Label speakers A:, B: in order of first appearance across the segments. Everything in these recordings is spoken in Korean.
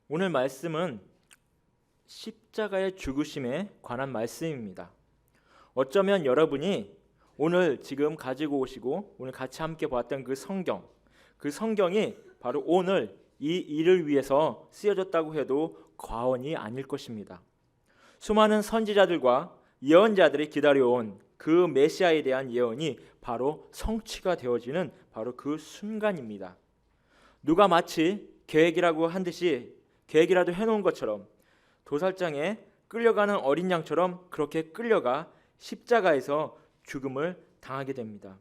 A: 오늘 말씀은 십자가의 죽으심에 관한 말씀입니다. 어쩌면 여러분이 오늘 지금 가지고 오시고 오늘 같이 함께 보았던 그 성경이 바로 오늘 이 일을 위해서 쓰여졌다고 해도 과언이 아닐 것입니다. 수많은 선지자들과 예언자들이 기다려온 그 메시아에 대한 예언이 바로 성취가 되어지는 바로 그 순간입니다. 누가 마치 계획이라도 해놓은 것처럼 도살장에 끌려가는 어린 양처럼 그렇게 끌려가 십자가에서 죽음을 당하게 됩니다.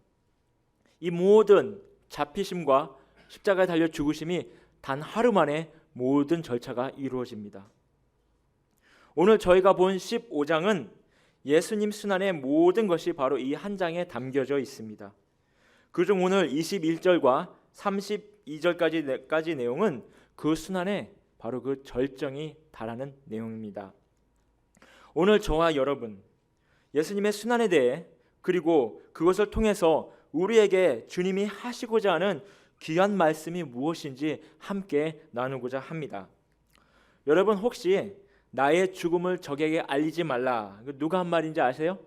A: 이 모든 잡히심과 십자가에 달려 죽으심이 단 하루 만에 모든 절차가 이루어집니다. 오늘 저희가 본 15장은 예수님 순환의 모든 것이 바로 이 한 장에 담겨져 있습니다. 그중 오늘 21절과 32절까지 내용은 그 순환의 바로 그 절정이 달하는 내용입니다. 오늘 저와 여러분, 예수님의 순환에 대해 그리고 그것을 통해서 우리에게 주님이 하시고자 하는 귀한 말씀이 무엇인지 함께 나누고자 합니다. 여러분 혹시 나의 죽음을 적에게 알리지 말라, 누가 한 말인지 아세요?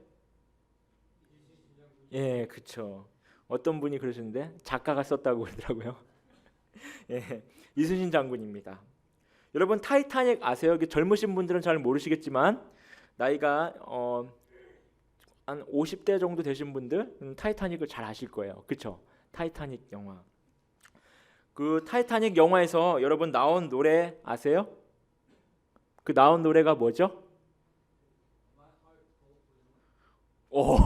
A: 예, 그렇죠. 어떤 분이 그러시는데 작가가 썼다고 그러더라고요. 예, 이순신 장군입니다. 여러분 타이타닉 아세요? 젊으신 분들은 잘 모르시겠지만 나이가 한 50대 정도 되신 분들 타이타닉을 잘 아실 거예요. 그렇죠? 타이타닉 영화. 그 타이타닉 영화에서 여러분 나온 노래 아세요? 그 나온 노래가 뭐죠? 오,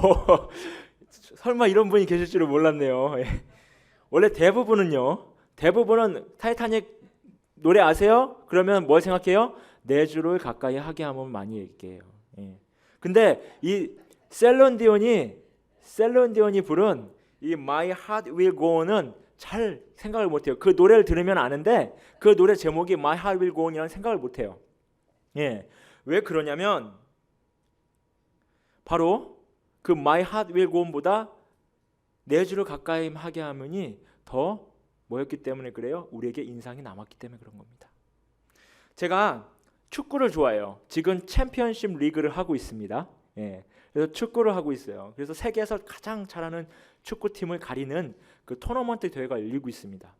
A: 설마 이런 분이 계실 줄은 몰랐네요. 원래 대부분은 타이타닉 노래 아세요? 그러면 뭘 생각해요? 내 주를 가까이 하게 하면 많이 얘기해요. 근데 이 셀론디온이 부른 이 My Heart Will Go On은 잘 생각을 못해요. 그 노래를 들으면 아는데 그 노래 제목이 My Heart Will Go On이라는 생각을 못해요. 왜 그러냐면 바로 그 My Heart Will Go On보다 내 주를 가까이 하게 하면이 더 뭐였기 때문에 그래요? 우리에게 인상이 남았기 때문에 그런 겁니다. 제가 축구를 좋아해요. 지금 챔피언십 리그를 하고 있습니다. 그래서 축구를 하고 있어요. 그래서 세계에서 가장 잘하는 축구팀을 가리는 그 토너먼트 대회가 열리고 있습니다.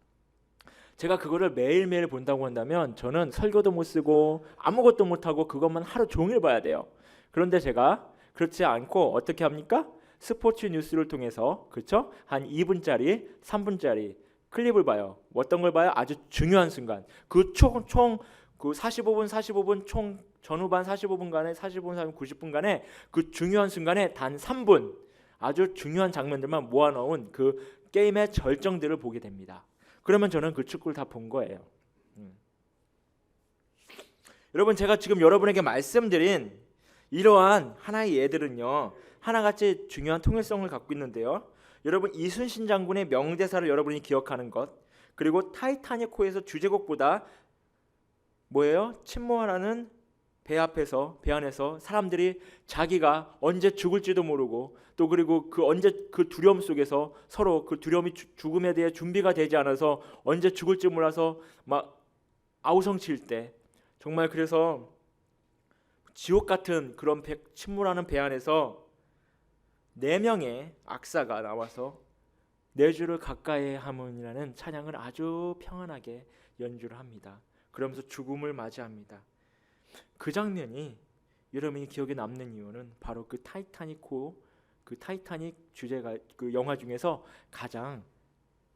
A: 제가 그거를 매일매일 본다고 한다면 저는 설교도 못 쓰고 아무것도 못하고 그것만 하루 종일 봐야 돼요. 그런데 제가 그렇지 않고 어떻게 합니까? 스포츠 뉴스를 통해서 그렇죠? 한 2분짜리, 3분짜리 클립을 봐요. 어떤 걸 봐요? 아주 중요한 순간. 그 총 그 45분 총 전후반 45분간에 45분 90분간에 그 중요한 순간에 단 3분 아주 중요한 장면들만 모아놓은 그 게임의 절정들을 보게 됩니다. 그러면 저는 그 축구를 다 본 거예요. 여러분 제가 지금 여러분에게 말씀드린 이러한 하나의 예들은요 하나같이 중요한 통일성을 갖고 있는데요. 여러분 이순신 장군의 명대사를 여러분이 기억하는 것, 그리고 타이타닉호에서 주제곡보다 뭐예요? 침몰하는 배 안에서 사람들이 자기가 언제 죽을지도 모르고 또 그리고 그 두려움 속에서 서로 그 두려움이 죽음에 대해 준비가 되지 않아서 언제 죽을지 몰라서 막 아우성칠 때 정말 그래서 지옥 같은 그런 침몰하는 배 안에서 4명의 악사가 나와서 내 주를 가까이 하문이라는 찬양을 아주 평안하게 연주를 합니다. 그러면서 죽음을 맞이합니다. 그 장면이 여러분이 기억에 남는 이유는 바로 그 타이타닉 주제가 그 영화 중에서 가장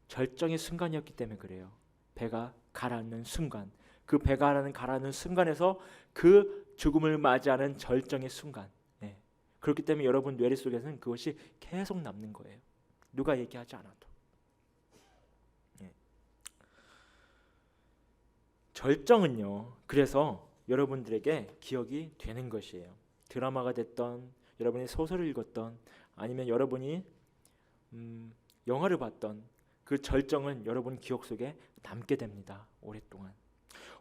A: 절정의 순간이었기 때문에 그래요. 배가 가라앉는 순간, 그 배가 가라앉는 순간에서 그 죽음을 맞이하는 절정의 순간. 그렇기 때문에 여러분 뇌리 속에서는 그것이 계속 남는 거예요. 누가 얘기하지 않아도. 절정은요. 그래서 여러분들에게 기억이 되는 것이에요. 드라마가 됐던, 여러분이 소설을 읽었던, 아니면 여러분이 영화를 봤던 그 절정은 여러분 기억 속에 남게 됩니다. 오랫동안.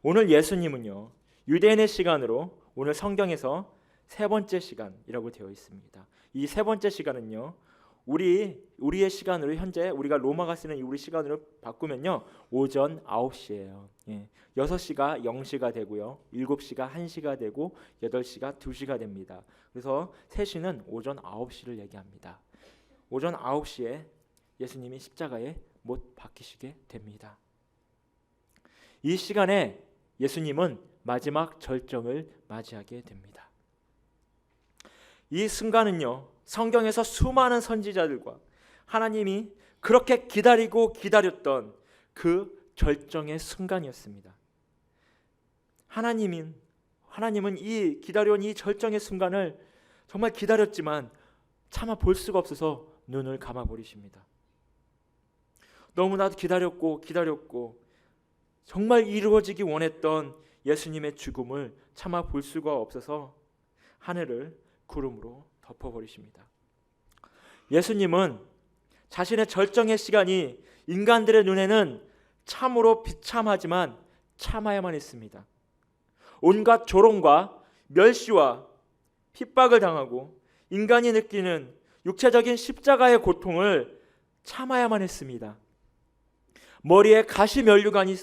A: 오늘 예수님은요. 유대인의 시간으로 오늘 성경에서 3번째 시간이라고 되어 있습니다. 이 3번째 시간은요. 우리의 시간으로 현재 우리가 로마가 쓰는 우리 시간으로 바꾸면요. 오전 9시예요. 6시가 0시가 되고요. 7시가 1시가 되고 8시가 2시가 됩니다. 그래서 3시는 오전 9시를 얘기합니다. 오전 9시에 예수님이 십자가에 못 박히시게 됩니다. 이 시간에 예수님은 마지막 절정을 맞이하게 됩니다. 이 순간은요, 성경에서 수많은 선지자들과 하나님이 그렇게 기다리고 기다렸던 그 절정의 순간이었습니다. 하나님은 이 기다려온 이 절정의 순간을 정말 기다렸지만 차마 볼 수가 없어서 눈을 감아버리십니다. 너무나도 기다렸고 정말 이루어지기 원했던 예수님의 죽음을 차마 볼 수가 없어서 하늘을 구름으로 덮어버리십니다. 예수님은 자신의 절정의 시간이 인간들의 눈에는 참으로 비참하지만 참아야만 했습니다. 온갖 조롱과 멸시와 핍박을 당하고 인간이 느끼는 육체적인 십자가의 고통을 참아야만 했습니다. 머리에 가시면류관이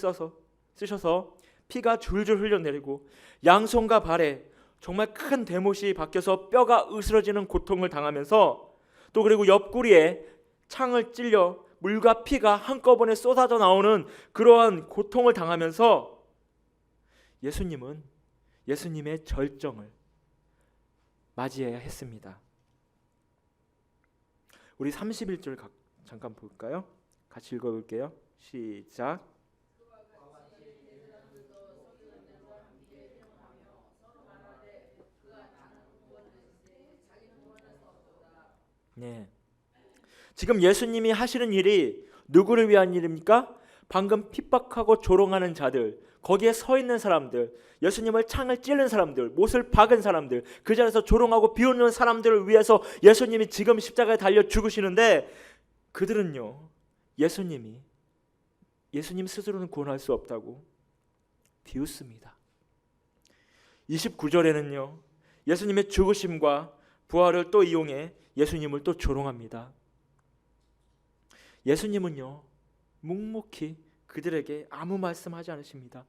A: 쓰셔서 피가 줄줄 흘러내리고 양손과 발에 정말 큰 대못이 박혀서 뼈가 으스러지는 고통을 당하면서 또 그리고 옆구리에 창을 찔려 물과 피가 한꺼번에 쏟아져 나오는 그러한 고통을 당하면서 예수님은 예수님의 절정을 맞이해야 했습니다. 우리 31절 잠깐 볼까요? 같이 읽어볼게요. 시작. 네. 지금 예수님이 하시는 일이 누구를 위한 일입니까? 방금 핍박하고 조롱하는 자들, 거기에 서 있는 사람들, 예수님을 창을 찌른 사람들, 못을 박은 사람들, 그 자리에서 조롱하고 비웃는 사람들을 위해서 예수님이 지금 십자가에 달려 죽으시는데 그들은요, 예수님 스스로는 구원할 수 없다고 비웃습니다. 29절에는요, 예수님의 죽으심과 부활을 또 이용해 예수님을 또 조롱합니다. 예수님은요, 묵묵히 그들에게 아무 말씀하지 않으십니다.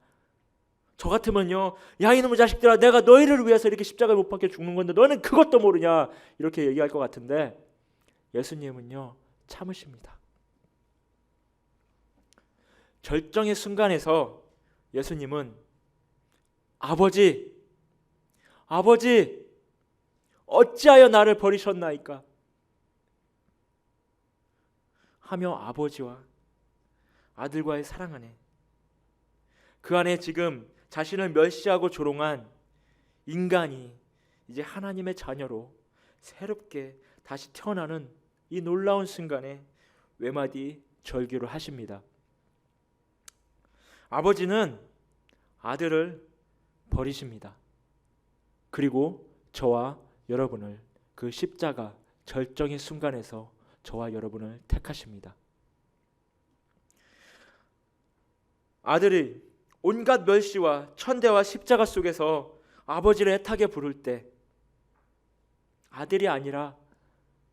A: 저 같으면요, 야 이놈의 자식들아, 내가 너희를 위해서 이렇게 십자가에 못 박혀 죽는 건데 너는 그것도 모르냐, 이렇게 얘기할 것 같은데 예수님은요, 참으십니다. 절정의 순간에서 예수님은 아버지 어찌하여 나를 버리셨나이까 하며 아버지와 아들과의 사랑 안에, 그 안에 지금 자신을 멸시하고 조롱한 인간이 이제 하나님의 자녀로 새롭게 다시 태어나는 이 놀라운 순간에 외마디 절규를 하십니다. 아버지는 아들을 버리십니다. 그리고 저와 여러분을 그 십자가 절정의 순간에서 저와 여러분을 택하십니다. 아들이 온갖 멸시와 천대와 십자가 속에서 아버지를 애타게 부를 때 아들이 아니라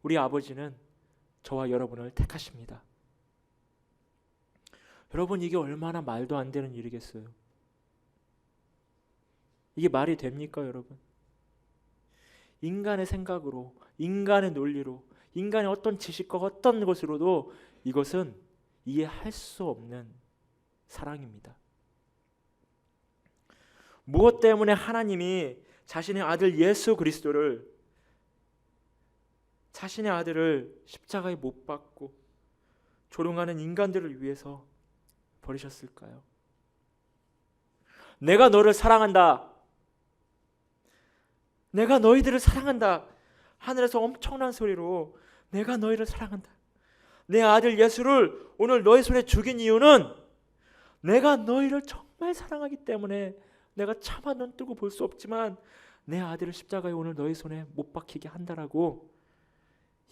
A: 우리 아버지는 저와 여러분을 택하십니다. 여러분, 이게 얼마나 말도 안 되는 일이겠어요? 이게 말이 됩니까, 여러분? 인간의 생각으로, 인간의 논리로, 인간의 어떤 지식과 어떤 것으로도 이것은 이해할 수 없는 사랑입니다. 무엇 때문에 하나님이 자신의 아들 예수 그리스도를, 자신의 아들을 십자가에 못 박고 조롱하는 인간들을 위해서 버리셨을까요? 내가 너를 사랑한다, 내가 너희들을 사랑한다, 하늘에서 엄청난 소리로 내가 너희를 사랑한다, 내 아들 예수를 오늘 너희 손에 죽인 이유는 내가 너희를 정말 사랑하기 때문에 내가 차마 눈 뜨고 볼 수 없지만 내 아들을 십자가에 오늘 너희 손에 못 박히게 한다라고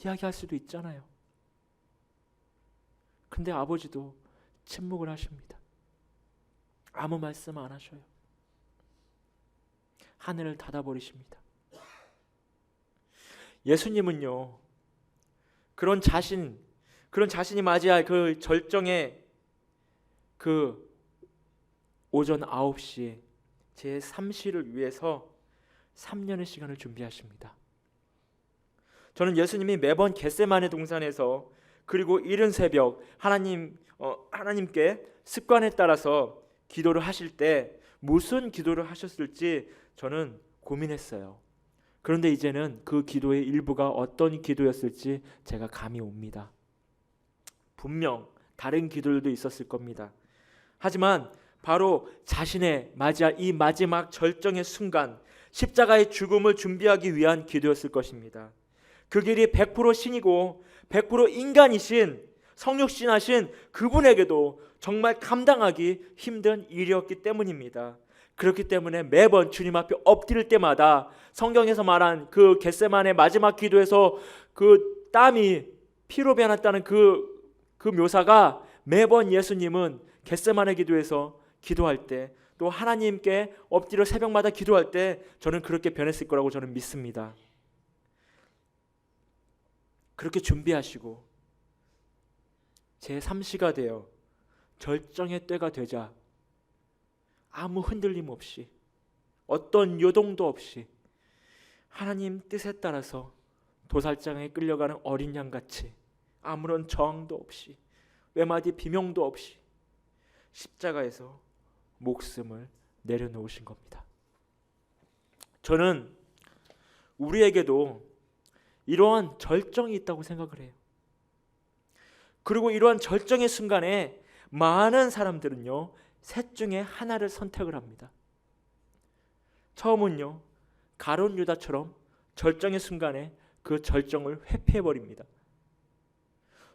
A: 이야기할 수도 있잖아요. 근데 아버지도 침묵을 하십니다. 아무 말씀 안 하셔요. 하늘을 닫아버리십니다. 예수님은요, 그런 자신이 맞이할 그 절정의 그 오전 9시에 제 3시를 위해서 3년의 시간을 준비하십니다. 저는 예수님이 매번 겟세마네 동산에서 그리고 이른 새벽 하나님께 습관에 따라서 기도를 하실 때 무슨 기도를 하셨을지 저는 고민했어요. 그런데 이제는 그 기도의 일부가 어떤 기도였을지 제가 감이 옵니다. 분명 다른 기도들도 있었을 겁니다. 하지만 바로 자신의 맞이할 이 마지막 절정의 순간, 십자가의 죽음을 준비하기 위한 기도였을 것입니다. 그 길이 100% 신이고 100% 인간이신 성육신하신 그분에게도 정말 감당하기 힘든 일이었기 때문입니다. 그렇기 때문에 매번 주님 앞에 엎드릴 때마다 성경에서 말한 그 겟세마네 마지막 기도에서 그 땀이 피로 변했다는 그 묘사가 매번 예수님은 겟세마네 기도에서 기도할 때, 또 하나님께 엎드려 새벽마다 기도할 때 저는 그렇게 변했을 거라고 저는 믿습니다. 그렇게 준비하시고 제3시가 되어 절정의 때가 되자 아무 흔들림 없이, 어떤 요동도 없이 하나님 뜻에 따라서 도살장에 끌려가는 어린 양같이 아무런 저항도 없이 외마디 비명도 없이 십자가에서 목숨을 내려놓으신 겁니다. 저는 우리에게도 이러한 절정이 있다고 생각을 해요. 그리고 이러한 절정의 순간에 많은 사람들은요, 셋 중에 하나를 선택을 합니다. 처음은요, 가룟 유다처럼 절정의 순간에 그 절정을 회피해버립니다.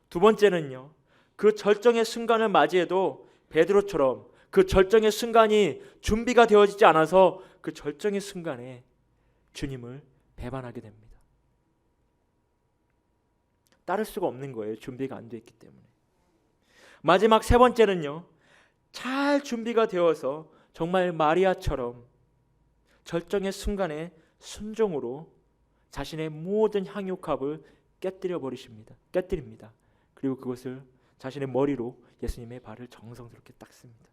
A: 두 번째는요, 그 절정의 순간을 맞이해도 베드로처럼 그 절정의 순간이 준비가 되어지지 않아서 그 절정의 순간에 주님을 배반하게 됩니다. 따를 수가 없는 거예요. 준비가 안 돼 있기 때문에. 마지막 세 번째는요, 잘 준비가 되어서 정말 마리아처럼 절정의 순간에 순종으로 자신의 모든 향유컵을 깨뜨립니다. 그리고 그것을 자신의 머리로 예수님의 발을 정성스럽게 닦습니다.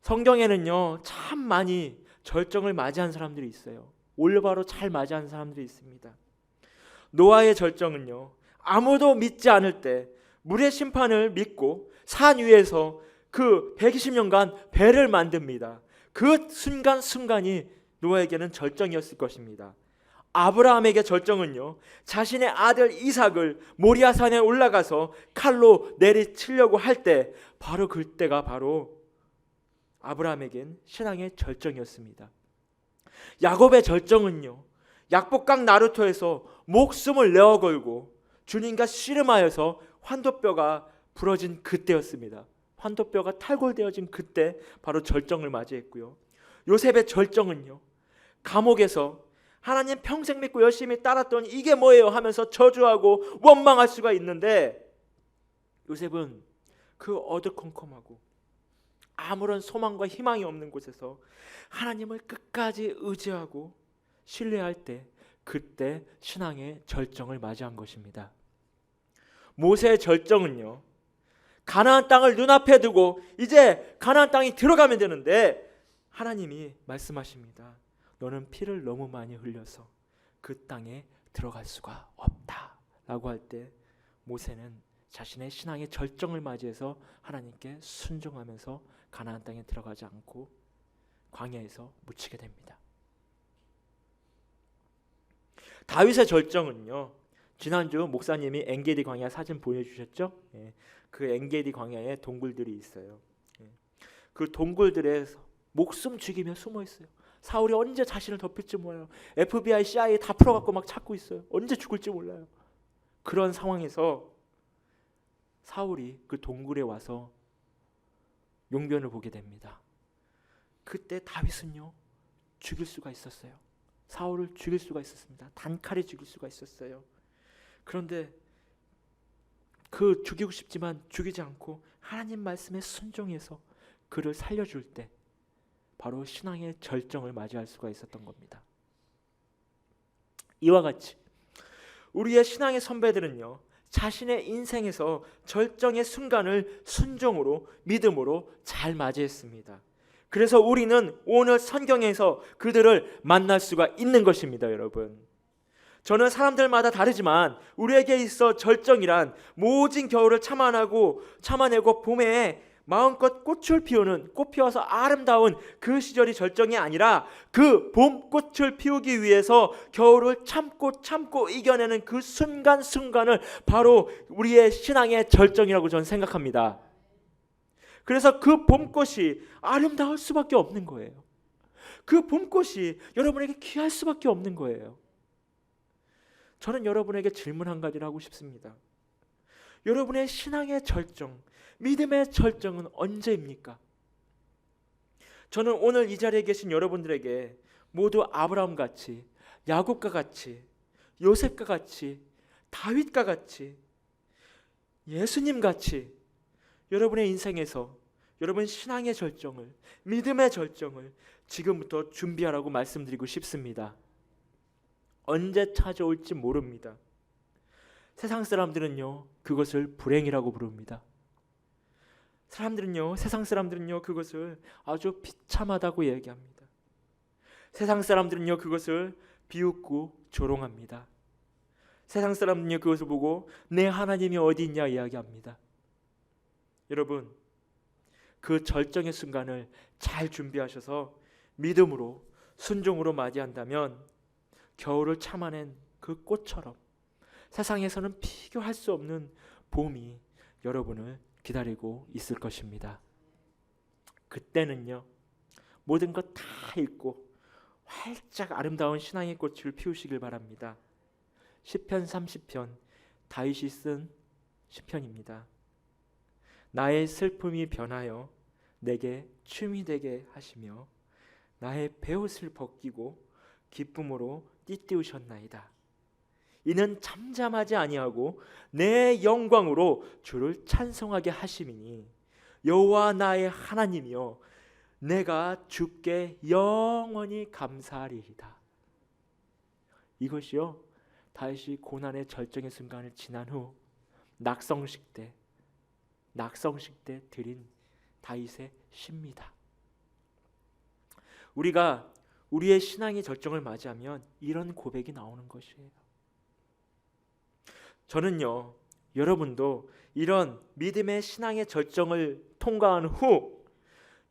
A: 성경에는요, 참 많이 절정을 맞이한 사람들이 있어요. 올바로 잘 맞이한 사람들이 있습니다. 노아의 절정은요, 아무도 믿지 않을 때 물의 심판을 믿고 산 위에서 그 120년간 배를 만듭니다. 그 순간이 노아에게는 절정이었을 것입니다. 아브라함에게 절정은요, 자신의 아들 이삭을 모리아산에 올라가서 칼로 내리치려고 할 때 바로 그때가 바로 아브라함에겐 신앙의 절정이었습니다. 야곱의 절정은요, 약복강 나루토에서 목숨을 내어 걸고 주님과 씨름하여서 환도뼈가 부러진 그때였습니다. 환도뼈가 탈골되어진 그때 바로 절정을 맞이했고요. 요셉의 절정은요, 감옥에서 하나님 평생 믿고 열심히 따랐더니 이게 뭐예요 하면서 저주하고 원망할 수가 있는데, 요셉은 그 어두컴컴하고 아무런 소망과 희망이 없는 곳에서 하나님을 끝까지 의지하고 신뢰할 때, 그때 신앙의 절정을 맞이한 것입니다. 모세의 절정은요, 가나안 땅을 눈앞에 두고 이제 가나안 땅이 들어가면 되는데 하나님이 말씀하십니다. 너는 피를 너무 많이 흘려서 그 땅에 들어갈 수가 없다 라고 할 때 모세는 자신의 신앙의 절정을 맞이해서 하나님께 순종하면서 가나안 땅에 들어가지 않고 광야에서 묻히게 됩니다. 다윗의 절정은요, 지난주 목사님이 엔게디 광야 사진 보여주셨죠? 그 엔게디 광야에 동굴들이 있어요. 그 동굴들에서 목숨 죽이며 숨어 있어요. 사울이 언제 자신을 덮일지 몰라요. FBI, CIA 다 풀어갖고 막 찾고 있어요. 언제 죽을지 몰라요. 그런 상황에서 사울이 그 동굴에 와서 용변을 보게 됩니다. 그때 다윗은요, 죽일 수가 있었어요. 사울을 죽일 수가 있었습니다. 단칼에 죽일 수가 있었어요. 그런데 그 죽이고 싶지만 죽이지 않고 하나님 말씀에 순종해서 그를 살려줄 때 바로 신앙의 절정을 맞이할 수가 있었던 겁니다. 이와 같이 우리의 신앙의 선배들은요, 자신의 인생에서 절정의 순간을 순종으로, 믿음으로 잘 맞이했습니다. 그래서 우리는 오늘 성경에서 그들을 만날 수가 있는 것입니다, 여러분. 저는 사람들마다 다르지만 우리에게 있어 절정이란 모진 겨울을 참아내고 봄에 마음껏 꽃을 피우는, 꽃 피워서 아름다운 그 시절이 절정이 아니라 그 봄꽃을 피우기 위해서 겨울을 참고 이겨내는 그 순간순간을 바로 우리의 신앙의 절정이라고 저는 생각합니다. 그래서 그 봄꽃이 아름다울 수밖에 없는 거예요. 그 봄꽃이 여러분에게 귀할 수밖에 없는 거예요. 저는 여러분에게 질문 한 가지를 하고 싶습니다. 여러분의 신앙의 절정, 믿음의 절정은 언제입니까? 저는 오늘 이 자리에 계신 여러분들에게 모두 아브라함같이, 야곱과 같이, 요셉과 같이, 다윗과 같이, 예수님같이 여러분의 인생에서 여러분 신앙의 절정을, 믿음의 절정을 지금부터 준비하라고 말씀드리고 싶습니다. 언제 찾아올지 모릅니다. 세상 사람들은요, 그것을 불행이라고 부릅니다. 세상 사람들은요, 그것을 아주 비참하다고 얘기합니다. 세상 사람들은요, 그것을 비웃고 조롱합니다. 세상 사람들은요, 그것을 보고 내 하나님이 어디 있냐 이야기합니다. 여러분, 그 절정의 순간을 잘 준비하셔서 믿음으로, 순종으로 맞이한다면 겨울을 참아낸 그 꽃처럼 세상에서는 비교할 수 없는 봄이 여러분을 기다리고 있을 것입니다. 그때는요, 모든 것 다 잊고 활짝 아름다운 신앙의 꽃을 피우시길 바랍니다. 시편 30편, 다윗이 쓴 시편입니다. 나의 슬픔이 변하여 내게 춤이 되게 하시며 나의 베옷을 벗기고 기쁨으로 띠띠우셨나이다. 이는 잠잠하지 아니하고 내 영광으로 주를 찬송하게 하심이니 여호와 나의 하나님이여 내가 주께 영원히 감사하리이다. 이것이요, 다윗이 고난의 절정의 순간을 지난 후 낙성식 때 드린 다윗의 시입니다. 우리가 우리의 신앙의 절정을 맞이하면 이런 고백이 나오는 것이에요. 저는요, 여러분도 이런 믿음의 신앙의 절정을 통과한 후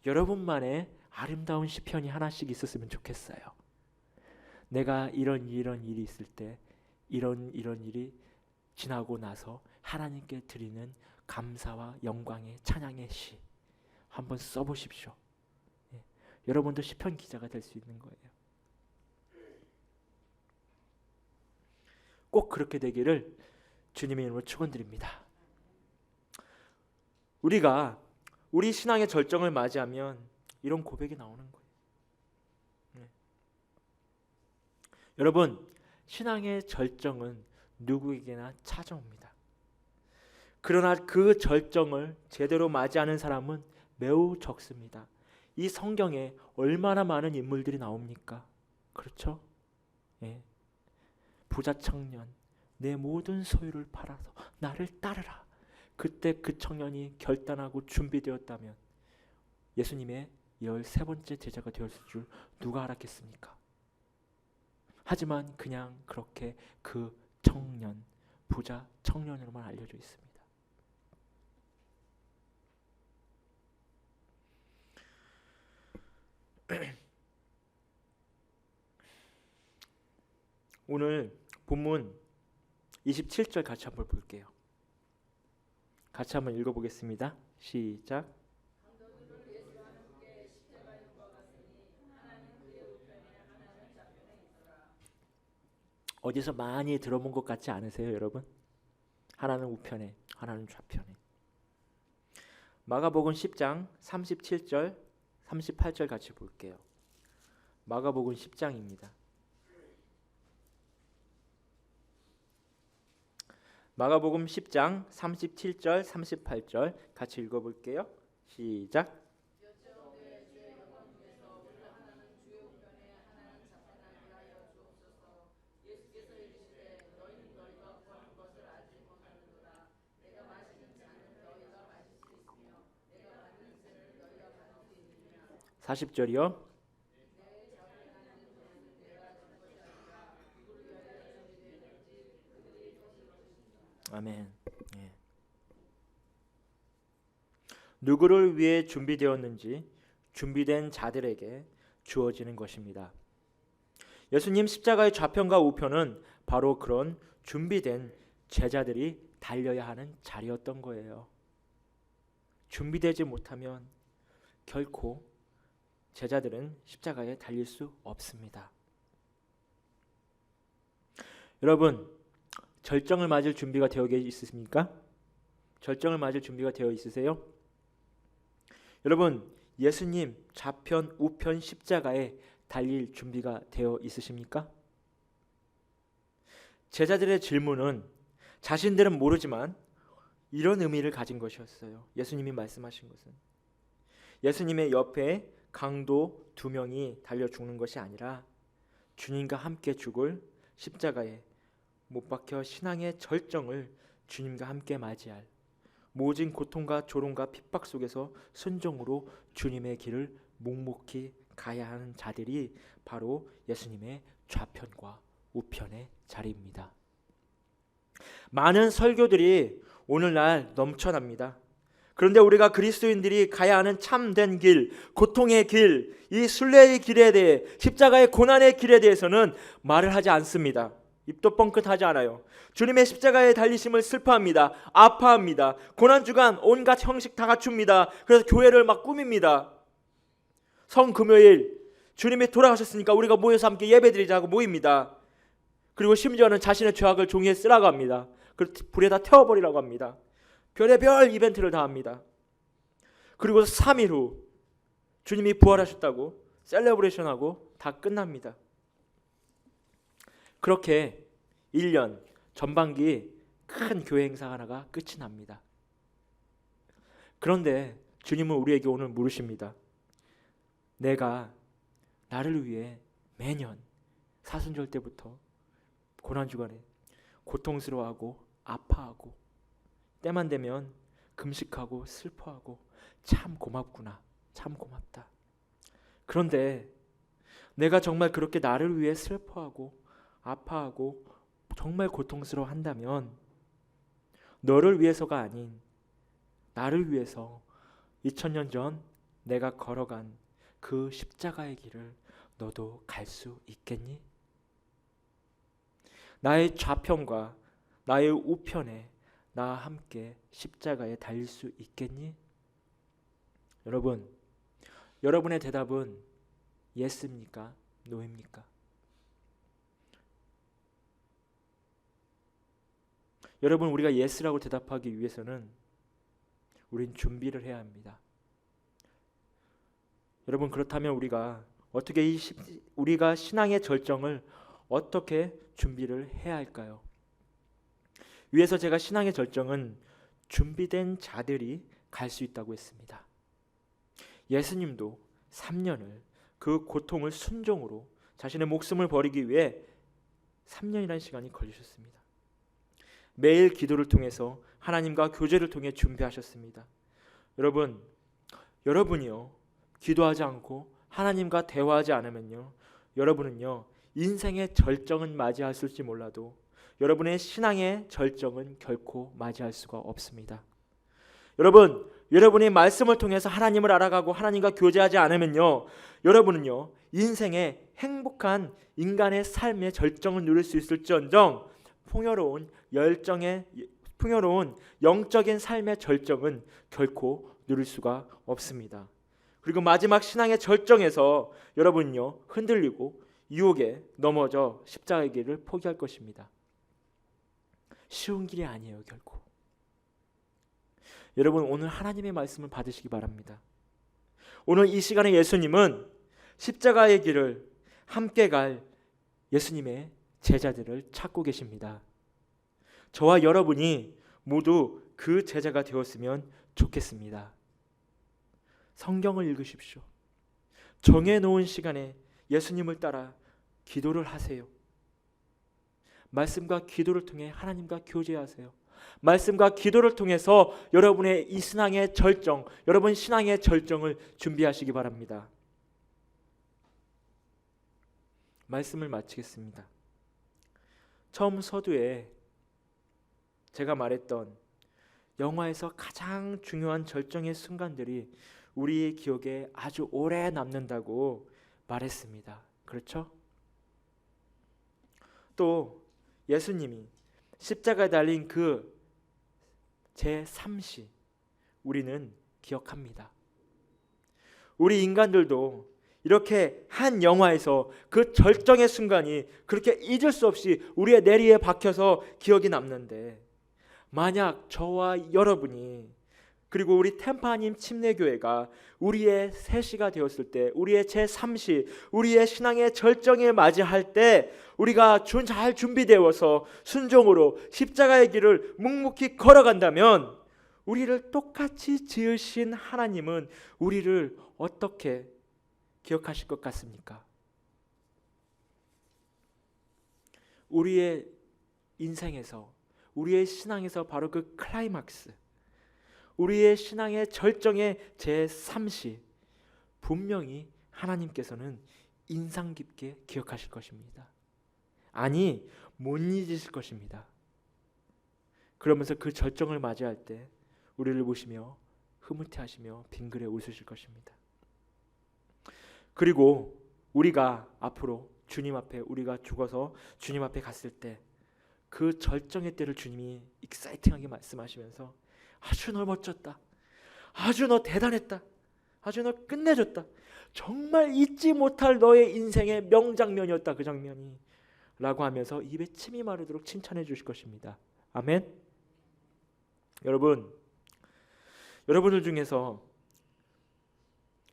A: 여러분만의 아름다운 시편이 하나씩 있었으면 좋겠어요. 내가 이런 일이 있을 때 이런 일이 지나고 나서 하나님께 드리는 감사와 영광의 찬양의 시 한번 써보십시오. 여러분도 시편 기자가 될 수 있는 거예요. 꼭 그렇게 되기를 주님의 이름으로 축원드립니다. 우리가 우리 신앙의 절정을 맞이하면 이런 고백이 나오는 거예요. 여러분, 신앙의 절정은 누구에게나 찾아옵니다. 그러나 그 절정을 제대로 맞이하는 사람은 매우 적습니다. 이 성경에 얼마나 많은 인물들이 나옵니까? 그렇죠? 부자 청년, 내 모든 소유를 팔아서 나를 따르라. 그때 그 청년이 결단하고 준비되었다면 예수님의 13번째 제자가 되었을 줄 누가 알았겠습니까? 하지만 그냥 그렇게 그 청년, 부자 청년으로만 알려져 있습니다. 오늘 본문 27절 같이 한번 볼게요. 같이 한번 읽어보겠습니다. 시작. 어디서 많이 들어본 것 같지 않으세요, 여러분? 하나는 우편에, 하나는 좌편에. 마가복음 10장 37절, 38절 같이 볼게요. 마가복음 10장입니다. 마가복음 10장 37절, 38절 같이 읽어볼게요. 시작. 40절이요. 아멘. 예. 누구를 위해 준비되었는지 준비된 자들에게 주어지는 것입니다. 예수님 십자가의 좌편과 우편은 바로 그런 준비된 제자들이 달려야 하는 자리였던 거예요. 준비되지 못하면 결코 제자들은 십자가에 달릴 수 없습니다. 여러분, 절정을 맞을 준비가 되어 있으십니까? 절정을 맞을 준비가 되어 있으세요? 여러분, 예수님 좌편 우편 십자가에 달릴 준비가 되어 있으십니까? 제자들의 질문은 자신들은 모르지만 이런 의미를 가진 것이었어요. 예수님이 말씀하신 것은 예수님의 옆에 강도 2명이 달려 죽는 것이 아니라 주님과 함께 죽을 십자가에 못 박혀 신앙의 절정을 주님과 함께 맞이할 모진 고통과 조롱과 핍박 속에서 순종으로 주님의 길을 묵묵히 가야 하는 자들이 바로 예수님의 좌편과 우편의 자리입니다. 많은 설교들이 오늘날 넘쳐납니다. 그런데 우리가 그리스도인들이 가야 하는 참된 길, 고통의 길, 이 순례의 길에 대해, 십자가의 고난의 길에 대해서는 말을 하지 않습니다. 입도 뻥끗하지 않아요. 주님의 십자가의 달리심을 슬퍼합니다. 아파합니다. 고난주간 온갖 형식 다 갖춥니다. 그래서 교회를 막 꾸밉니다. 성금요일 주님이 돌아가셨으니까 우리가 모여서 함께 예배드리자고 모입니다. 그리고 심지어는 자신의 죄악을 종이에 쓰라고 합니다. 그리고 불에다 태워버리라고 합니다. 별의별 이벤트를 다 합니다. 그리고 3일 후 주님이 부활하셨다고 셀레브레이션하고 다 끝납니다. 그렇게 1년 전반기 큰 교회 행사 하나가 끝이 납니다. 그런데 주님은 우리에게 오늘 물으십니다. 내가 나를 위해 매년 사순절 때부터 고난주간에 고통스러워하고 아파하고 때만 되면 금식하고 슬퍼하고 참 고맙구나, 참 고맙다. 그런데 내가 정말 그렇게 나를 위해 슬퍼하고 아파하고 정말 고통스러워한다면 너를 위해서가 아닌 나를 위해서 2000년 전 내가 걸어간 그 십자가의 길을 너도 갈 수 있겠니? 나의 좌편과 나의 우편에 나와 함께 십자가에 달릴 수 있겠니? 여러분, 여러분의 대답은 예스입니까? 노입니까? 여러분, 우리가 예스라고 대답하기 위해서는 우린 준비를 해야 합니다. 여러분, 그렇다면 우리가 어떻게 우리가 신앙의 절정을 어떻게 준비를 해야 할까요? 위에서 제가 신앙의 절정은 준비된 자들이 갈 수 있다고 했습니다. 예수님도 3년을 그 고통을 순종으로 자신의 목숨을 버리기 위해 3년이라는 시간이 걸리셨습니다. 매일 기도를 통해서 하나님과 교제를 통해 준비하셨습니다. 여러분이요 기도하지 않고 하나님과 대화하지 않으면요 여러분은요 인생의 절정은 맞이하실지 몰라도 여러분의 신앙의 절정은 결코 맞이할 수가 없습니다. 여러분이 말씀을 통해서 하나님을 알아가고 하나님과 교제하지 않으면요 여러분은요 인생의 행복한 인간의 삶의 절정을 누릴 수 있을지언정 풍요로운 영적인 삶의 절정은 결코 누릴 수가 없습니다. 그리고 마지막 신앙의 절정에서 여러분은요 흔들리고 유혹에 넘어져 십자가의 길을 포기할 것입니다. 쉬운 길이 아니에요, 결코. 여러분, 오늘 하나님의 말씀을 받으시기 바랍니다. 오늘 이 시간에 예수님은 십자가의 길을 함께 갈 예수님의 제자들을 찾고 계십니다. 저와 여러분이 모두 그 제자가 되었으면 좋겠습니다. 성경을 읽으십시오. 정해놓은 시간에 예수님을 따라 기도를 하세요. 말씀과 기도를 통해 하나님과 교제하세요. 말씀과 기도를 통해서 여러분의 이 신앙의 절정, 여러분 신앙의 절정을 준비하시기 바랍니다. 말씀을 마치겠습니다. 처음 서두에 제가 말했던 영화에서 가장 중요한 절정의 순간들이 우리의 기억에 아주 오래 남는다고 말했습니다. 그렇죠? 또 예수님이 십자가에 달린 그 제3시 우리는 기억합니다. 우리 인간들도 이렇게 한 영화에서 그 절정의 순간이 그렇게 잊을 수 없이 우리의 내리에 박혀서 기억이 남는데, 만약 저와 여러분이 그리고 우리 템파님 침례교회가 우리의 세시가 되었을 때, 우리의 제3시, 우리의 신앙의 절정을 맞이할 때 우리가 잘 준비되어서 순종으로 십자가의 길을 묵묵히 걸어간다면, 우리를 똑같이 지으신 하나님은 우리를 어떻게 기억하실 것 같습니까? 우리의 인생에서, 우리의 신앙에서 바로 그 클라이막스, 우리의 신앙의 절정의 제3시, 분명히 하나님께서는 인상 깊게 기억하실 것입니다. 아니, 못 잊으실 것입니다. 그러면서 그 절정을 맞이할 때 우리를 보시며 흐뭇해하시며 빙그레 웃으실 것입니다. 그리고 우리가 앞으로 주님 앞에, 우리가 죽어서 주님 앞에 갔을 때 그 절정의 때를 주님이 익사이팅하게 말씀하시면서 아주 너 멋졌다, 아주 너 대단했다, 아주 너 끝내줬다, 정말 잊지 못할 너의 인생의 명장면이었다 그 장면이, 라고 하면서 입에 침이 마르도록 칭찬해 주실 것입니다. 아멘. 여러분들 중에서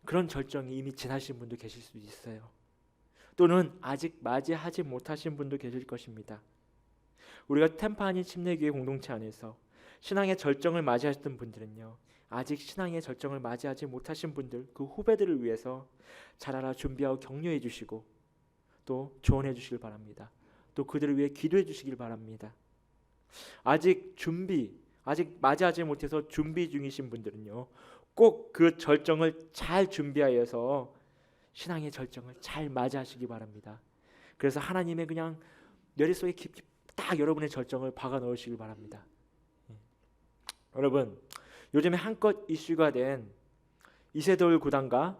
A: 그런 절정이 이미 지나신 분도 계실 수 있어요. 또는 아직 맞이하지 못하신 분도 계실 것입니다. 우리가 템파니 침례교회 공동체 안에서 신앙의 절정을 맞이하셨던 분들은요, 아직 신앙의 절정을 맞이하지 못하신 분들, 그 후배들을 위해서 잘하라 준비하고 격려해 주시고 또 조언해 주시길 바랍니다. 또 그들을 위해 기도해 주시길 바랍니다. 아직 맞이하지 못해서 준비 중이신 분들은요, 꼭 그 절정을 잘 준비하여서 신앙의 절정을 잘 맞이하시기 바랍니다. 그래서 하나님의 그냥 머릿속에 깊이 딱 여러분의 절정을 박아 넣으시길 바랍니다. 여러분, 요즘에 한껏 이슈가 된 이세돌 구단과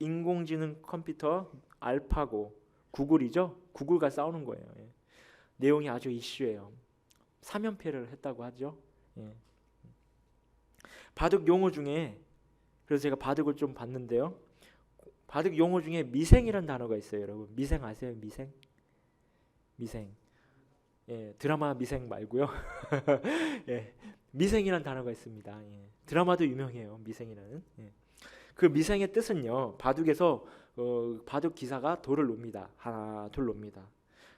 A: 인공지능 컴퓨터 알파고, 구글이죠? 구글과 싸우는 거예요. 내용이 아주 이슈예요. 3연패를 했다고 하죠. 바둑 용어 중에, 그래서 제가 바둑을 좀 봤는데요, 바둑 용어 중에 미생이라는 단어가 있어요. 여러분, 미생 아세요? 미생. 드라마 미생 말고요. 미생이라는 단어가 있습니다. 드라마도 유명해요. 미생이라는. 그 미생의 뜻은요, 바둑에서 바둑 기사가 돌을 놉니다. 하나 둘 놉니다.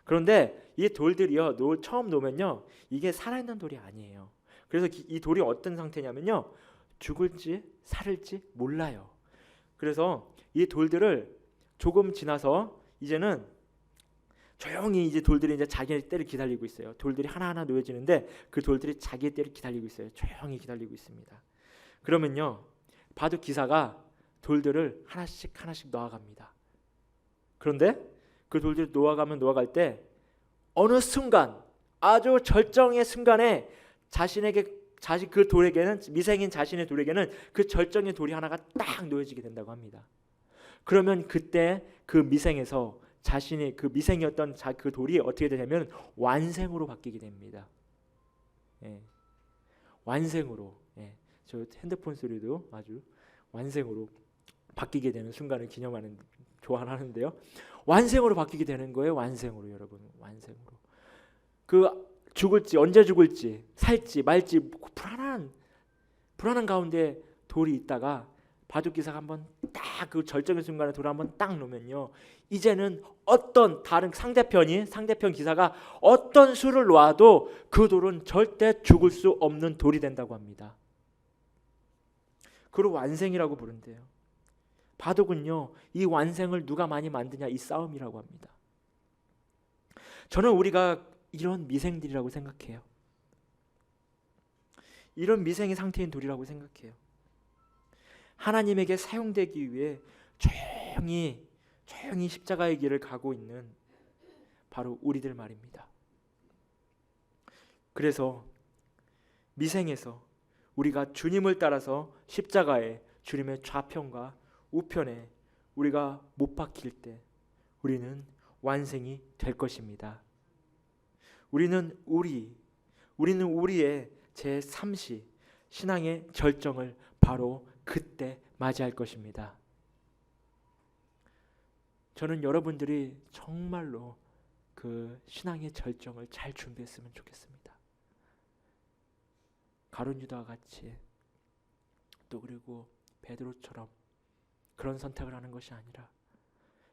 A: 그런데 이 돌들이요, 처음 놓으면요, 이게 살아있는 돌이 아니에요. 그래서 이 돌이 어떤 상태냐면요, 죽을지 살을지 몰라요. 그래서 이 돌들을 조금 지나서 이제는 조용히 이제 돌들이 이제 자기의 때를 기다리고 있어요. 돌들이 하나하나 놓여지는데 그 돌들이 자기의 때를 기다리고 있어요. 조용히 기다리고 있습니다. 그러면요, 바둑 기사가 돌들을 하나씩 놓아갑니다. 그런데 그 돌들이 놓아갈 때 어느 순간, 아주 절정의 순간에 그 돌에게는, 미생인 자신의 돌에게는 그 절정의 돌이 하나가 딱 놓여지게 된다고 합니다. 그러면 그때 그 미생에서 자신의 그 미생이었던 그 돌이 어떻게 되냐면 완생으로 바뀌게 됩니다. 완생으로. 저 핸드폰 소리도 아주 완생으로 바뀌게 되는 순간을 기념하는, 좋아하는데요. 완생으로 바뀌게 되는 거예요. 완생으로, 여러분. 완생으로. 그 죽을지, 언제 죽을지, 살지 말지 불안한 가운데 돌이 있다가 바둑 기사가 한번 딱 그 절정의 순간에 돌을 한번 딱 놓으면요, 이제는 어떤 다른 상대편 기사가 어떤 수를 놓아도 그 돌은 절대 죽을 수 없는 돌이 된다고 합니다. 그걸 완생이라고 부른대요. 바둑은요, 이 완생을 누가 많이 만드냐, 이 싸움이라고 합니다. 저는 우리가 이런 미생들이라고 생각해요. 이런 미생의 상태인 돌이라고 생각해요. 하나님에게 사용되기 위해 조용히 십자가의 길을 가고 있는 바로 우리들 말입니다. 그래서 미생에서 우리가 주님을 따라서 십자가에 주님의 좌편과 우편에 우리가 못 박힐 때 우리는 완성이 될 것입니다. 우리는 우리의 제3시 신앙의 절정을 바로 그때 맞이할 것입니다. 저는 여러분들이 정말로 그 신앙의 절정을 잘 준비했으면 좋겠습니다. 가룟 유다와 같이 또 그리고 베드로처럼 그런 선택을 하는 것이 아니라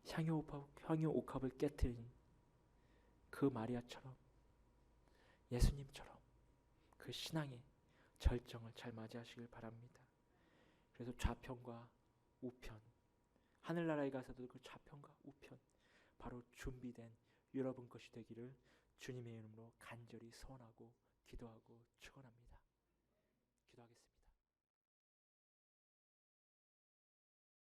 A: 향유 옥합을 깨뜨린 그 마리아처럼 예수님처럼 그 신앙의 절정을 잘 맞이하시길 바랍니다. 그래서 좌편과 우편, 하늘나라에 가서도 그 좌편과 우편 바로 준비된 여러분 것이 되기를 주님의 이름으로 간절히 소원하고 기도하고 축원합니다. 기도하겠습니다.